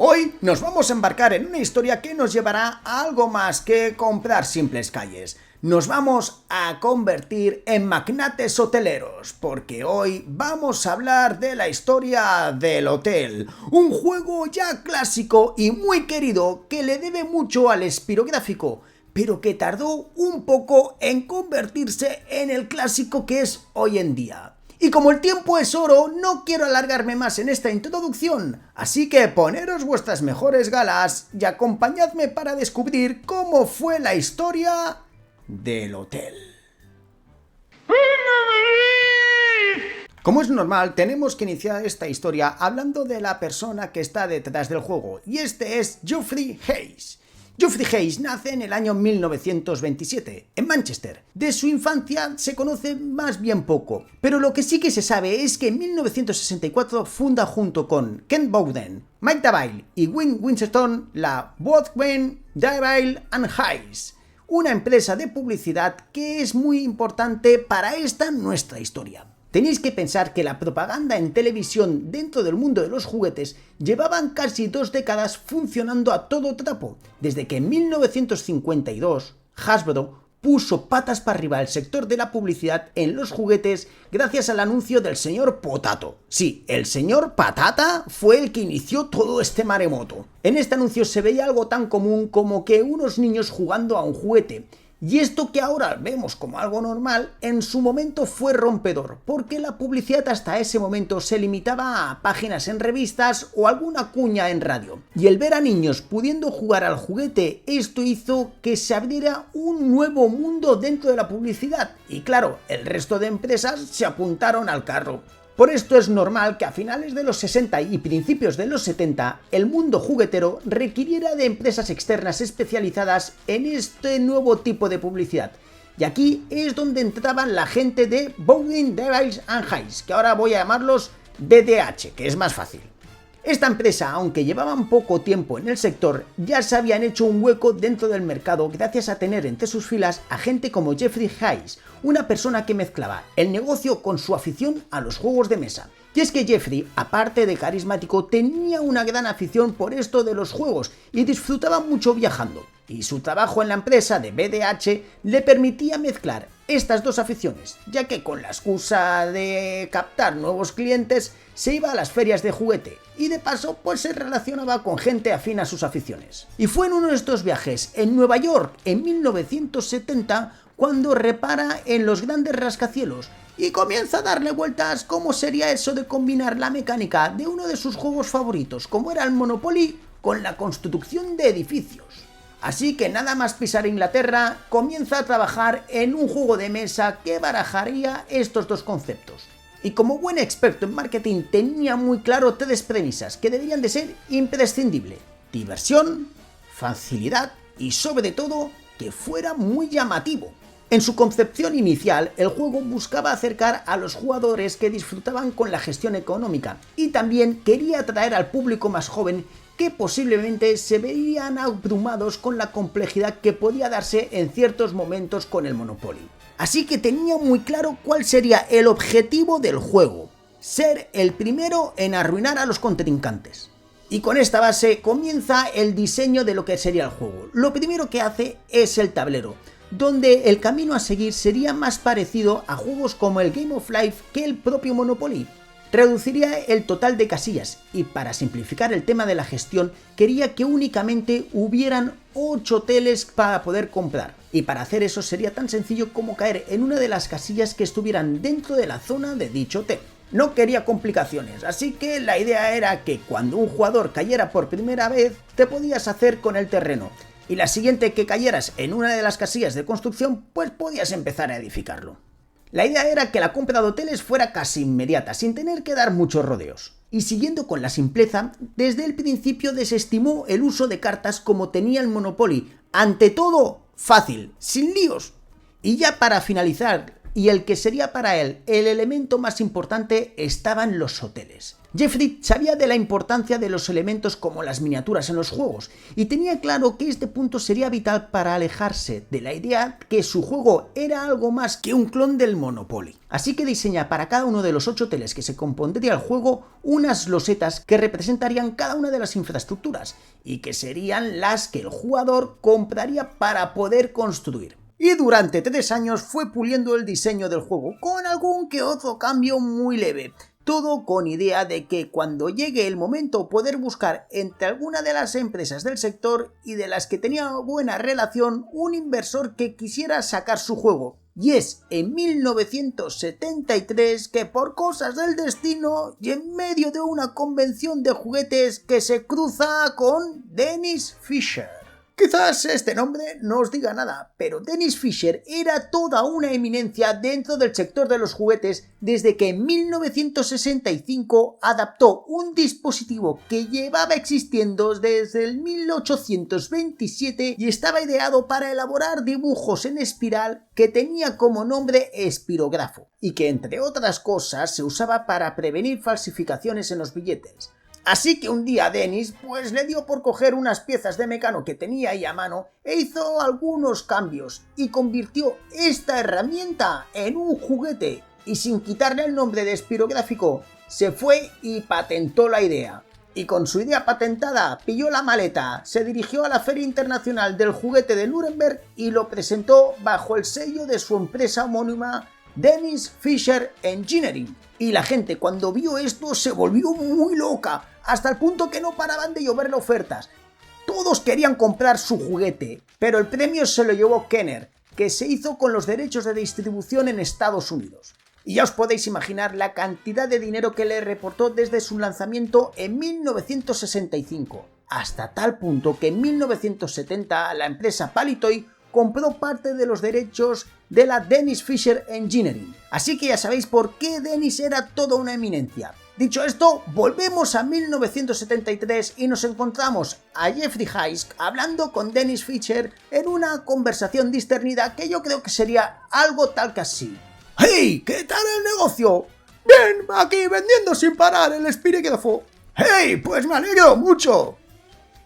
Hoy nos vamos a embarcar en una historia que nos llevará a algo más que comprar simples calles. Nos vamos a convertir en magnates hoteleros, porque hoy vamos a hablar de la historia del hotel, un juego ya clásico y muy querido que le debe mucho al espirográfico, pero que tardó un poco en convertirse en el clásico que es hoy en día. Y como el tiempo es oro, no quiero alargarme más en esta introducción, así que poneros vuestras mejores galas y acompañadme para descubrir cómo fue la historia del hotel. Como es normal, tenemos que iniciar esta historia hablando de la persona que está detrás del juego, y este es Geoffrey Hayes. Geoffrey Hayes nace en el año 1927, en Manchester. De su infancia se conoce más bien poco, pero lo que sí que se sabe es que en 1964 funda junto con Ken Bowden, Mike Davile y Win Wincheston la Bowden, Davile and Hayes, una empresa de publicidad que es muy importante para esta nuestra historia. Tenéis que pensar que la propaganda en televisión dentro del mundo de los juguetes llevaban casi 2 décadas funcionando a todo trapo, desde que en 1952 Hasbro puso patas para arriba el sector de la publicidad en los juguetes gracias al anuncio del señor Potato. Sí, el señor Patata fue el que inició todo este maremoto. En este anuncio se veía algo tan común como que unos niños jugando a un juguete. Y esto que ahora vemos como algo normal, en su momento fue rompedor, porque la publicidad hasta ese momento se limitaba a páginas en revistas o alguna cuña en radio. Y el ver a niños pudiendo jugar al juguete, esto hizo que se abriera un nuevo mundo dentro de la publicidad. Y claro, el resto de empresas se apuntaron al carro. Por esto es normal que a finales de los 60 y principios de los 70 el mundo juguetero requiriera de empresas externas especializadas en este nuevo tipo de publicidad. Y aquí es donde entraban la gente de Bowden, Davile and Hayes, que ahora voy a llamarlos BDH, que es más fácil. Esta empresa, aunque llevaban poco tiempo en el sector, ya se habían hecho un hueco dentro del mercado gracias a tener entre sus filas a gente como Geoffrey Hayes, una persona que mezclaba el negocio con su afición a los juegos de mesa. Y es que Geoffrey, aparte de carismático, tenía una gran afición por esto de los juegos y disfrutaba mucho viajando. Y su trabajo en la empresa de BDH le permitía mezclar estas dos aficiones, ya que con la excusa de captar nuevos clientes se iba a las ferias de juguete y de paso pues se relacionaba con gente afín a sus aficiones. Y fue en uno de estos viajes en Nueva York en 1970 cuando repara en los grandes rascacielos y comienza a darle vueltas cómo sería eso de combinar la mecánica de uno de sus juegos favoritos, como era el Monopoly, con la construcción de edificios. Así que nada más pisar Inglaterra, comienza a trabajar en un juego de mesa que barajaría estos dos conceptos. Y como buen experto en marketing tenía muy claro 3 premisas que deberían de ser imprescindibles: diversión, facilidad y sobre todo que fuera muy llamativo. En su concepción inicial, el juego buscaba acercar a los jugadores que disfrutaban con la gestión económica y también quería atraer al público más joven que posiblemente se veían abrumados con la complejidad que podía darse en ciertos momentos con el Monopoly. Así que tenía muy claro cuál sería el objetivo del juego: ser el primero en arruinar a los contrincantes. Y con esta base comienza el diseño de lo que sería el juego. Lo primero que hace es el tablero, donde el camino a seguir sería más parecido a juegos como el Game of Life que el propio Monopoly. Reduciría el total de casillas y para simplificar el tema de la gestión quería que únicamente hubieran 8 hoteles para poder comprar. Y para hacer eso sería tan sencillo como caer en una de las casillas que estuvieran dentro de la zona de dicho hotel. No quería complicaciones, así que la idea era que cuando un jugador cayera por primera vez te podías hacer con el terreno. Y la siguiente que cayeras en una de las casillas de construcción, pues podías empezar a edificarlo. La idea era que la compra de hoteles fuera casi inmediata, sin tener que dar muchos rodeos. Y siguiendo con la simpleza, desde el principio desestimó el uso de cartas como tenía el Monopoly. Ante todo, fácil, sin líos. Y ya para finalizar y el que sería para él el elemento más importante estaba en los hoteles. Jeffrey sabía de la importancia de los elementos como las miniaturas en los juegos y tenía claro que este punto sería vital para alejarse de la idea que su juego era algo más que un clon del Monopoly. Así que diseña para cada uno de los 8 hoteles que se compondría el juego unas losetas que representarían cada una de las infraestructuras y que serían las que el jugador compraría para poder construir. Y durante 3 años fue puliendo el diseño del juego con algún que otro cambio muy leve. Todo con idea de que cuando llegue el momento poder buscar entre alguna de las empresas del sector y de las que tenía buena relación un inversor que quisiera sacar su juego. Y es en 1973 que por cosas del destino y en medio de una convención de juguetes que se cruza con Dennis Fisher. Quizás este nombre no os diga nada, pero Dennis Fisher era toda una eminencia dentro del sector de los juguetes desde que en 1965 adaptó un dispositivo que llevaba existiendo desde el 1827 y estaba ideado para elaborar dibujos en espiral que tenía como nombre espirografo y que entre otras cosas se usaba para prevenir falsificaciones en los billetes. Así que un día Dennis le dio por coger unas piezas de mecano que tenía ahí a mano e hizo algunos cambios y convirtió esta herramienta en un juguete y sin quitarle el nombre de espirográfico se fue y patentó la idea. Y con su idea patentada pilló la maleta, se dirigió a la Feria Internacional del Juguete de Nuremberg y lo presentó bajo el sello de su empresa homónima Dennis Fisher Engineering. Y la gente cuando vio esto se volvió muy loca, hasta el punto que no paraban de lloverle ofertas. Todos querían comprar su juguete, pero el premio se lo llevó Kenner, que se hizo con los derechos de distribución en Estados Unidos. Y ya os podéis imaginar la cantidad de dinero que le reportó desde su lanzamiento en 1965, hasta tal punto que en 1970 la empresa Palitoy compró parte de los derechos de la Dennis Fisher Engineering. Así que ya sabéis por qué Dennis era toda una eminencia. Dicho esto, volvemos a 1973 y nos encontramos a Jeffrey Hayes hablando con Dennis Fisher en una conversación discernida que yo creo que sería algo tal que así. ¡Hey! ¿Qué tal el negocio? Bien, aquí vendiendo sin parar el espirografo. ¡Hey! Pues me alegro mucho.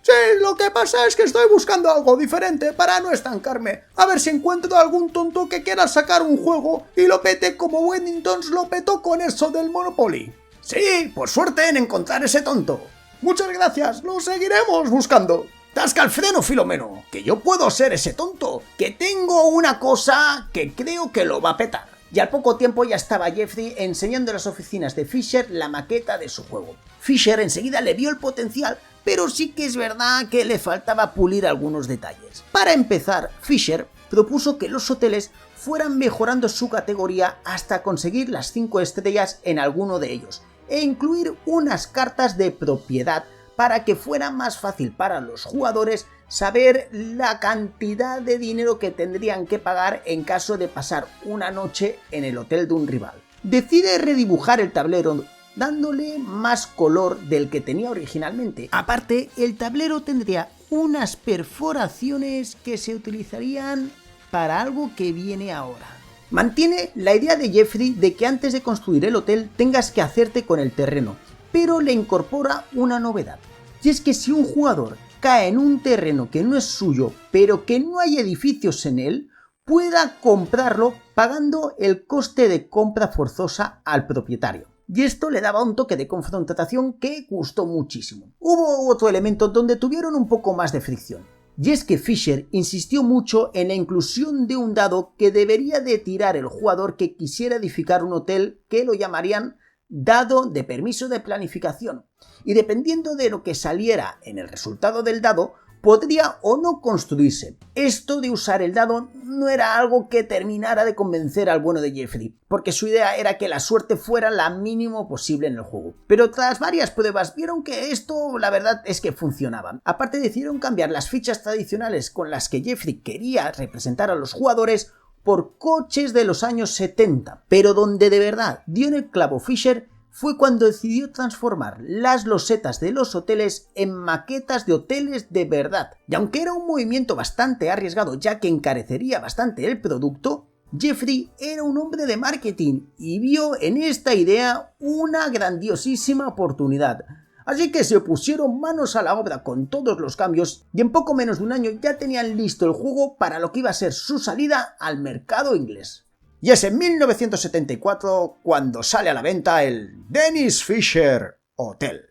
Sí, lo que pasa es que estoy buscando algo diferente para no estancarme. A ver si encuentro algún tonto que quiera sacar un juego y lo pete como Weddingtons lo petó con eso del Monopoly. Sí, por suerte en encontrar ese tonto. Muchas gracias, lo seguiremos buscando. Tasca el freno, Filomeno, que yo puedo ser ese tonto, que tengo una cosa que creo que lo va a petar. Y al poco tiempo ya estaba Jeffrey enseñando en las oficinas de Fisher la maqueta de su juego. Fisher enseguida le vio el potencial, pero sí que es verdad que le faltaba pulir algunos detalles. Para empezar, Fisher propuso que los hoteles fueran mejorando su categoría hasta conseguir las 5 estrellas en alguno de ellos, e incluir unas cartas de propiedad para que fuera más fácil para los jugadores saber la cantidad de dinero que tendrían que pagar en caso de pasar una noche en el hotel de un rival. Decide redibujar el tablero dándole más color del que tenía originalmente. Aparte, el tablero tendría unas perforaciones que se utilizarían para algo que viene ahora. Mantiene la idea de Jeffrey de que antes de construir el hotel tengas que hacerte con el terreno, pero le incorpora una novedad. Y es que si un jugador cae en un terreno que no es suyo, pero que no hay edificios en él, pueda comprarlo pagando el coste de compra forzosa al propietario. Y esto le daba un toque de confrontación que gustó muchísimo. Hubo otro elemento donde tuvieron un poco más de fricción. Y es que Fisher insistió mucho en la inclusión de un dado que debería de tirar el jugador que quisiera edificar un hotel, que lo llamarían dado de permiso de planificación. Y dependiendo de lo que saliera en el resultado del dado, podría o no construirse. Esto de usar el dado no era algo que terminara de convencer al bueno de Jeffrey, porque su idea era que la suerte fuera la mínimo posible en el juego. Pero tras varias pruebas vieron que esto la verdad es que funcionaba. Aparte decidieron cambiar las fichas tradicionales con las que Jeffrey quería representar a los jugadores por coches de los años 70, pero donde de verdad dio en el clavo Fisher fue cuando decidió transformar las losetas de los hoteles en maquetas de hoteles de verdad. Y aunque era un movimiento bastante arriesgado ya que encarecería bastante el producto, Jeffrey era un hombre de marketing y vio en esta idea una grandiosísima oportunidad. Así que se pusieron manos a la obra con todos los cambios y en poco menos de un año ya tenían listo el juego para lo que iba a ser su salida al mercado inglés. Y es en 1974 cuando sale a la venta el Dennis Fisher Hotel.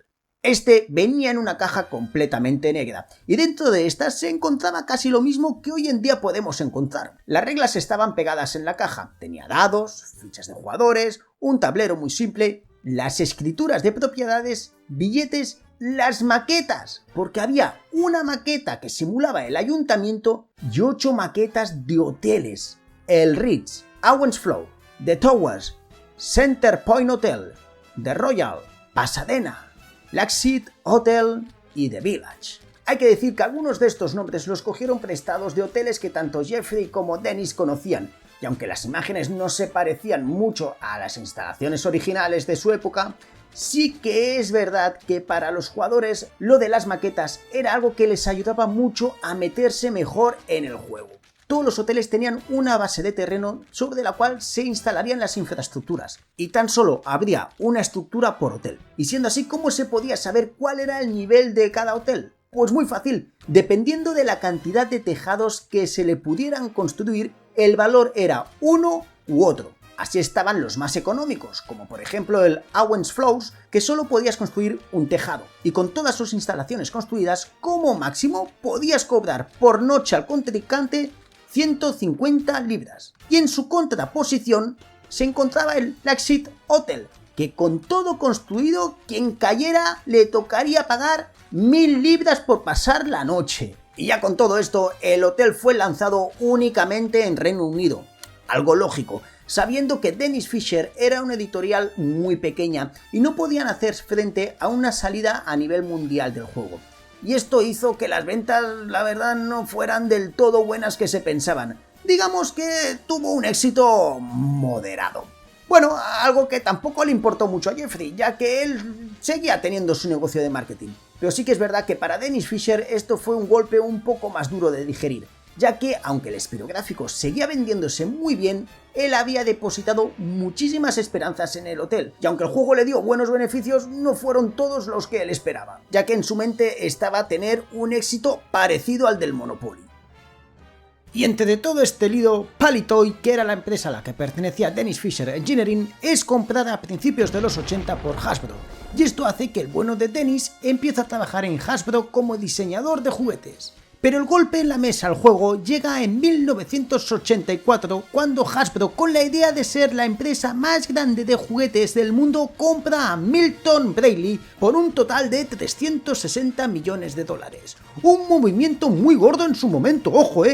Este venía en una caja completamente negra y dentro de esta se encontraba casi lo mismo que hoy en día podemos encontrar. Las reglas estaban pegadas en la caja, tenía dados, fichas de jugadores, un tablero muy simple, las escrituras de propiedades, billetes, las maquetas, porque había una maqueta que simulaba el ayuntamiento y 8 maquetas de hoteles: el Ritz, Owens Flow, The Towers, Center Point Hotel, The Royal, Pasadena, Laxid Hotel y The Village. Hay que decir que algunos de estos nombres los cogieron prestados de hoteles que tanto Jeffrey como Dennis conocían, y aunque las imágenes no se parecían mucho a las instalaciones originales de su época, sí que es verdad que para los jugadores lo de las maquetas era algo que les ayudaba mucho a meterse mejor en el juego. Todos los hoteles tenían una base de terreno sobre la cual se instalarían las infraestructuras, y tan solo habría una estructura por hotel. Y siendo así, ¿cómo se podía saber cuál era el nivel de cada hotel? Pues muy fácil, dependiendo de la cantidad de tejados que se le pudieran construir, el valor era uno u otro. Así estaban los más económicos, como por ejemplo el Owens Flows, que solo podías construir un tejado, y con todas sus instalaciones construidas, como máximo podías cobrar por noche al contrincante 150 libras. Y en su contraposición se encontraba el Laxid Hotel, que con todo construido, quien cayera le tocaría pagar 1000 libras por pasar la noche. Y ya con todo esto, el hotel fue lanzado únicamente en Reino Unido. Algo lógico, sabiendo que Dennis Fisher era una editorial muy pequeña y no podían hacer frente a una salida a nivel mundial del juego. Y esto hizo que las ventas, la verdad, no fueran del todo buenas que se pensaban. Digamos que tuvo un éxito moderado. Bueno, algo que tampoco le importó mucho a Jeffrey, ya que él seguía teniendo su negocio de marketing. Pero sí que es verdad que para Dennis Fisher esto fue un golpe un poco más duro de digerir, ya que, aunque el espirográfico seguía vendiéndose muy bien, él había depositado muchísimas esperanzas en el hotel, y aunque el juego le dio buenos beneficios, no fueron todos los que él esperaba, ya que en su mente estaba tener un éxito parecido al del Monopoly. Y entre todo este lío, Palitoy, que era la empresa a la que pertenecía Dennis Fisher Engineering, es comprada a principios de los 80 por Hasbro, y esto hace que el bueno de Dennis empiece a trabajar en Hasbro como diseñador de juguetes. Pero el golpe en la mesa al juego llega en 1984, cuando Hasbro, con la idea de ser la empresa más grande de juguetes del mundo, compra a Milton Bradley por un total de 360 millones de dólares. Un movimiento muy gordo en su momento, ojo,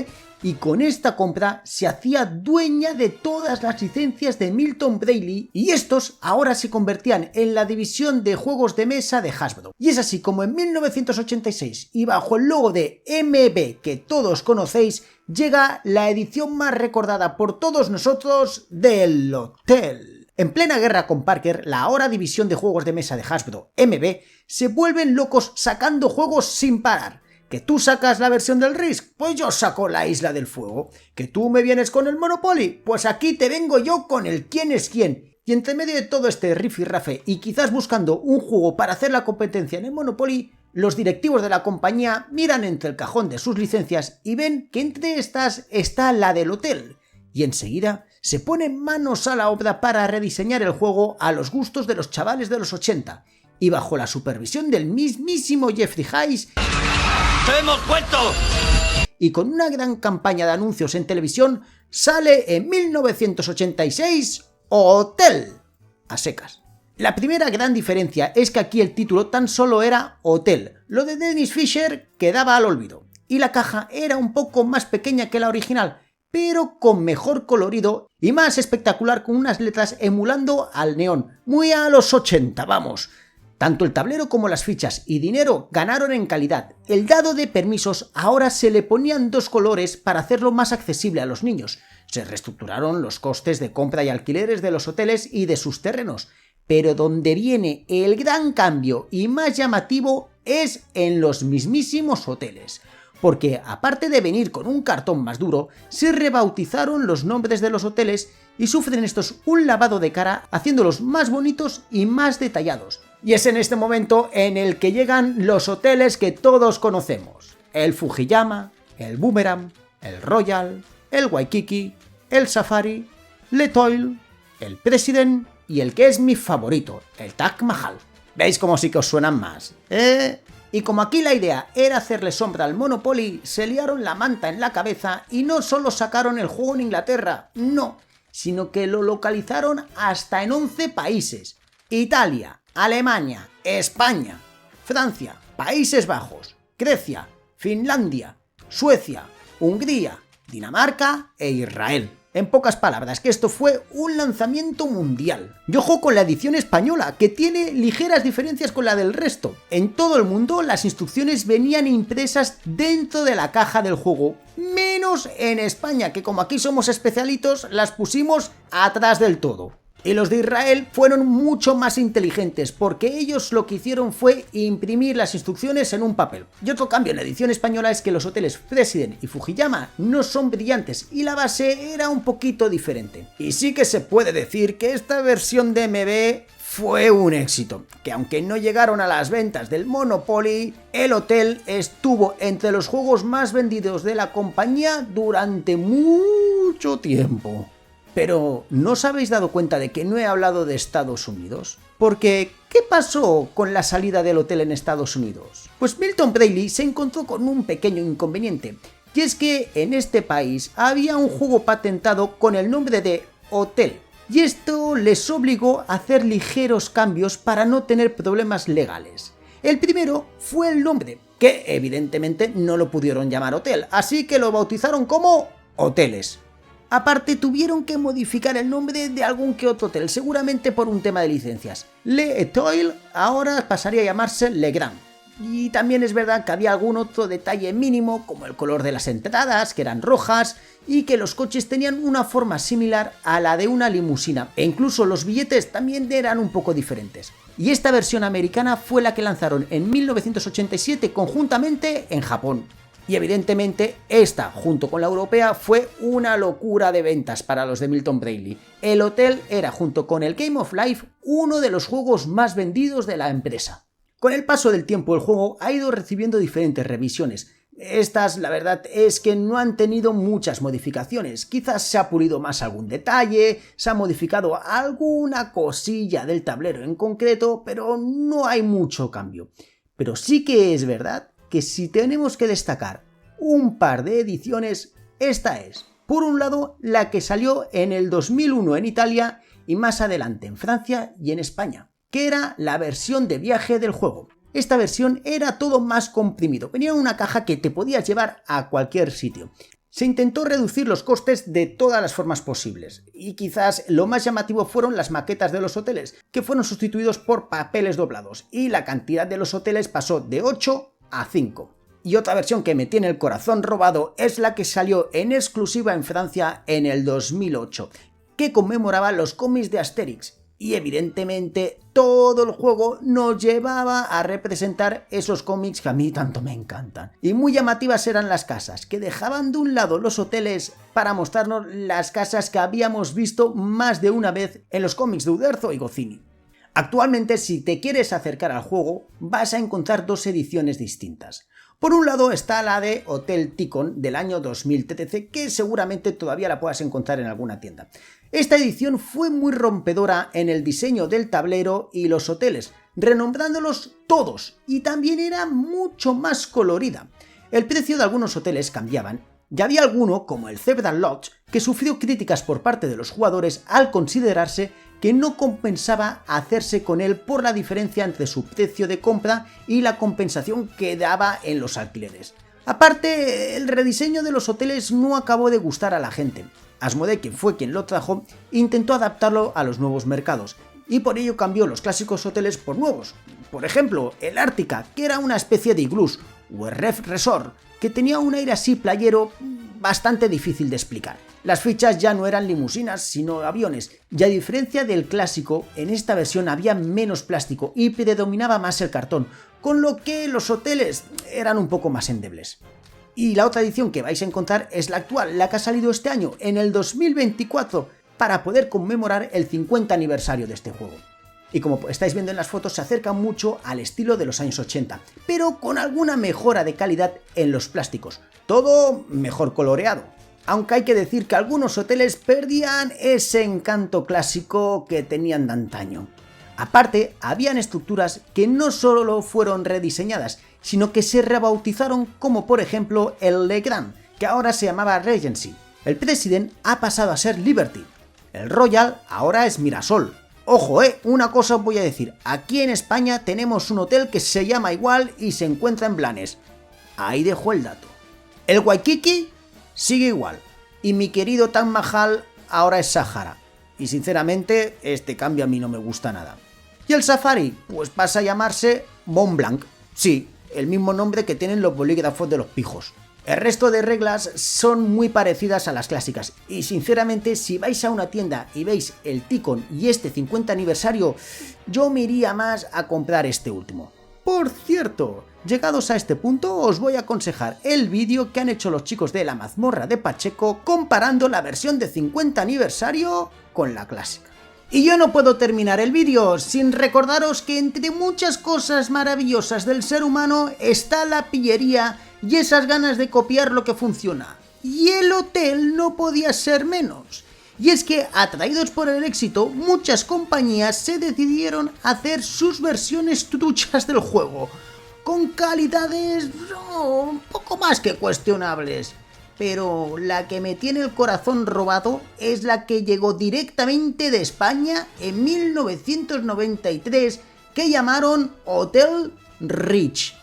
y con esta compra se hacía dueña de todas las licencias de Milton Bradley y estos ahora se convertían en la división de juegos de mesa de Hasbro. Y es así como en 1986 y bajo el logo de MB que todos conocéis llega la edición más recordada por todos nosotros del hotel. En plena guerra con Parker, la ahora división de juegos de mesa de Hasbro, MB, se vuelven locos sacando juegos sin parar. ¿Que tú sacas la versión del Risk? Pues yo saco la Isla del Fuego. ¿Que tú me vienes con el Monopoly? Pues aquí te vengo yo con el quién es quién. Y entre medio de todo este rifirrafe y quizás buscando un juego para hacer la competencia en el Monopoly, los directivos de la compañía miran entre el cajón de sus licencias y ven que entre estas está la del hotel. Y enseguida se ponen manos a la obra para rediseñar el juego a los gustos de los chavales de los 80. Y bajo la supervisión del mismísimo Jeffrey Hayes, ¡hemos vuelto! Y con una gran campaña de anuncios en televisión, sale en 1986 Hotel, a secas. La primera gran diferencia es que aquí el título tan solo era Hotel, lo de Dennis Fisher quedaba al olvido, y la caja era un poco más pequeña que la original, pero con mejor colorido y más espectacular, con unas letras emulando al neón, muy a los 80, vamos. Tanto el tablero como las fichas y dinero ganaron en calidad. El dado de permisos ahora se le ponían 2 colores para hacerlo más accesible a los niños. Se reestructuraron los costes de compra y alquileres de los hoteles y de sus terrenos. Pero donde viene el gran cambio y más llamativo es en los mismísimos hoteles. porque aparte de venir con un cartón más duro, se rebautizaron los nombres de los hoteles y sufren estos un lavado de cara haciéndolos más bonitos y más detallados. Y es en este momento en el que llegan los hoteles que todos conocemos: el Fujiyama, el Boomerang, el Royal, el Waikiki, el Safari, l'Etoile, el President y el que es mi favorito, el Taj Mahal. ¿Veis cómo sí que os suenan más? Y como aquí la idea era hacerle sombra al Monopoly, se liaron la manta en la cabeza y no solo sacaron el juego en Inglaterra, no, sino que lo localizaron hasta en 11 países: Italia, Alemania, España, Francia, Países Bajos, Grecia, Finlandia, Suecia, Hungría, Dinamarca e Israel. En pocas palabras, que esto fue un lanzamiento mundial. Y ojo con la edición española, que tiene ligeras diferencias con la del resto. En todo el mundo las instrucciones venían impresas dentro de la caja del juego, menos en España, que como aquí somos especialitos, las pusimos atrás del todo. Y los de Israel fueron mucho más inteligentes, porque ellos lo que hicieron fue imprimir las instrucciones en un papel. Y otro cambio en la edición española es que los hoteles President y Fujiyama no son brillantes y la base era un poquito diferente. Y sí que se puede decir que esta versión de MB fue un éxito, que aunque no llegaron a las ventas del Monopoly, el hotel estuvo entre los juegos más vendidos de la compañía durante mucho tiempo. Pero, ¿no os habéis dado cuenta de que no he hablado de Estados Unidos? Porque, ¿qué pasó con la salida del hotel en Estados Unidos? Pues Milton Bradley se encontró con un pequeño inconveniente, y es que en este país había un juego patentado con el nombre de Hotel, y esto les obligó a hacer ligeros cambios para no tener problemas legales. El primero fue el nombre, que evidentemente no lo pudieron llamar Hotel, así que lo bautizaron como Hoteles. Aparte, tuvieron que modificar el nombre de algún que otro hotel, seguramente por un tema de licencias. L'Etoile ahora pasaría a llamarse Le Grand. Y también es verdad que había algún otro detalle mínimo, como el color de las entradas, que eran rojas, y que los coches tenían una forma similar a la de una limusina, e incluso los billetes también eran un poco diferentes. Y esta versión americana fue la que lanzaron en 1987 conjuntamente en Japón. Y evidentemente esta, junto con la europea, fue una locura de ventas para los de Milton Bradley. El hotel era, junto con el Game of Life, uno de los juegos más vendidos de la empresa. Con el paso del tiempo el juego ha ido recibiendo diferentes revisiones. Estas, la verdad, es que no han tenido muchas modificaciones. Quizás se ha pulido más algún detalle, se ha modificado alguna cosilla del tablero en concreto, pero no hay mucho cambio. Pero sí que es verdad que si tenemos que destacar un par de ediciones, esta es, por un lado, la que salió en el 2001 en Italia y más adelante en Francia y en España, que era la versión de viaje del juego. Esta versión era todo más comprimido, venía en una caja que te podías llevar a cualquier sitio. Se intentó reducir los costes de todas las formas posibles, y quizás lo más llamativo fueron las maquetas de los hoteles, que fueron sustituidos por papeles doblados, y la cantidad de los hoteles pasó de 8 a 5. Y otra versión que me tiene el corazón robado es la que salió en exclusiva en Francia en el 2008, que conmemoraba los cómics de Asterix. Y evidentemente todo el juego nos llevaba a representar esos cómics que a mí tanto me encantan. Y muy llamativas eran las casas, que dejaban de un lado los hoteles para mostrarnos las casas que habíamos visto más de una vez en los cómics de Uderzo y Goscinny. Actualmente, si te quieres acercar al juego, vas a encontrar dos ediciones distintas. Por un lado está la de Hotel Ticon del año 2013, que seguramente todavía la puedas encontrar en alguna tienda. Esta edición fue muy rompedora en el diseño del tablero y los hoteles, renombrándolos todos, y también era mucho más colorida. El precio de algunos hoteles cambiaban, y había alguno, como el Zebra Lodge, que sufrió críticas por parte de los jugadores al considerarse que no compensaba hacerse con él por la diferencia entre su precio de compra y la compensación que daba en los alquileres. Aparte, el rediseño de los hoteles no acabó de gustar a la gente. Asmodee, que fue quien lo trajo, intentó adaptarlo a los nuevos mercados, y por ello cambió los clásicos hoteles por nuevos. Por ejemplo, el Ártica, que era una especie de iglús, o el Ref Resort, que tenía un aire así playero bastante difícil de explicar. Las fichas ya no eran limusinas, sino aviones, y a diferencia del clásico, en esta versión había menos plástico y predominaba más el cartón, con lo que los hoteles eran un poco más endebles. Y la otra edición que vais a encontrar es la actual, la que ha salido este año, en el 2024, para poder conmemorar el 50 aniversario de este juego. Y como estáis viendo en las fotos, se acerca mucho al estilo de los años 80, pero con alguna mejora de calidad en los plásticos. Todo mejor coloreado. Aunque hay que decir que algunos hoteles perdían ese encanto clásico que tenían de antaño. Aparte, habían estructuras que no solo fueron rediseñadas, sino que se rebautizaron, como por ejemplo el Le Grand, que ahora se llamaba Regency. El President ha pasado a ser Liberty. El Royal ahora es Mirasol. Ojo, una cosa os voy a decir, aquí en España tenemos un hotel que se llama igual y se encuentra en Blanes. Ahí dejo el dato. El Waikiki sigue igual, y mi querido Taj Mahal ahora es Sahara. Y sinceramente, este cambio a mí no me gusta nada. Y el Safari, pues pasa a llamarse Mont Blanc. Sí, el mismo nombre que tienen los bolígrafos de los pijos. El resto de reglas son muy parecidas a las clásicas, y sinceramente si vais a una tienda y veis el Ticon y este 50 aniversario, yo me iría más a comprar este último. Por cierto, llegados a este punto os voy a aconsejar el vídeo que han hecho los chicos de La Mazmorra de Pacheco comparando la versión de 50 aniversario con la clásica. Y yo no puedo terminar el vídeo sin recordaros que entre muchas cosas maravillosas del ser humano está la pillería y esas ganas de copiar lo que funciona. Y el hotel no podía ser menos. Y es que, atraídos por el éxito, muchas compañías se decidieron a hacer sus versiones truchas del juego, con calidades un poco más que cuestionables. Pero la que me tiene el corazón robado es la que llegó directamente de España en 1993, que llamaron Hotel Rich.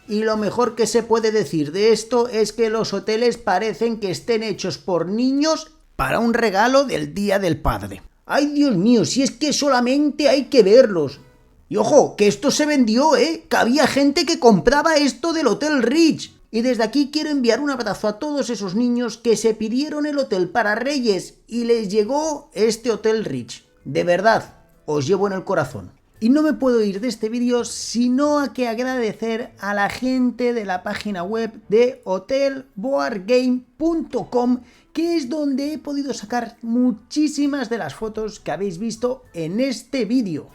Y lo mejor que se puede decir de esto es que los hoteles parecen que estén hechos por niños para un regalo del Día del Padre. ¡Ay, Dios mío! Si es que solamente hay que verlos. Y ojo, que esto se vendió, que había gente que compraba esto del Hotel Rich. Y desde aquí quiero enviar un abrazo a todos esos niños que se pidieron el hotel para Reyes y les llegó este Hotel Rich. De verdad, os llevo en el corazón. Y no me puedo ir de este vídeo sino a que agradecer a la gente de la página web de hotelboardgame.com, que es donde he podido sacar muchísimas de las fotos que habéis visto en este vídeo.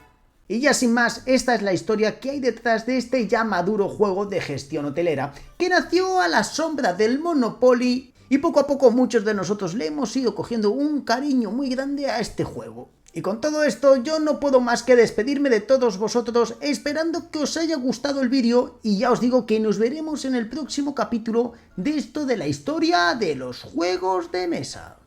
Y ya sin más, esta es la historia que hay detrás de este ya maduro juego de gestión hotelera, que nació a la sombra del Monopoly y poco a poco muchos de nosotros le hemos ido cogiendo un cariño muy grande a este juego. Y con todo esto yo no puedo más que despedirme de todos vosotros, esperando que os haya gustado el vídeo, y ya os digo que nos veremos en el próximo capítulo de esto de la historia de los juegos de mesa.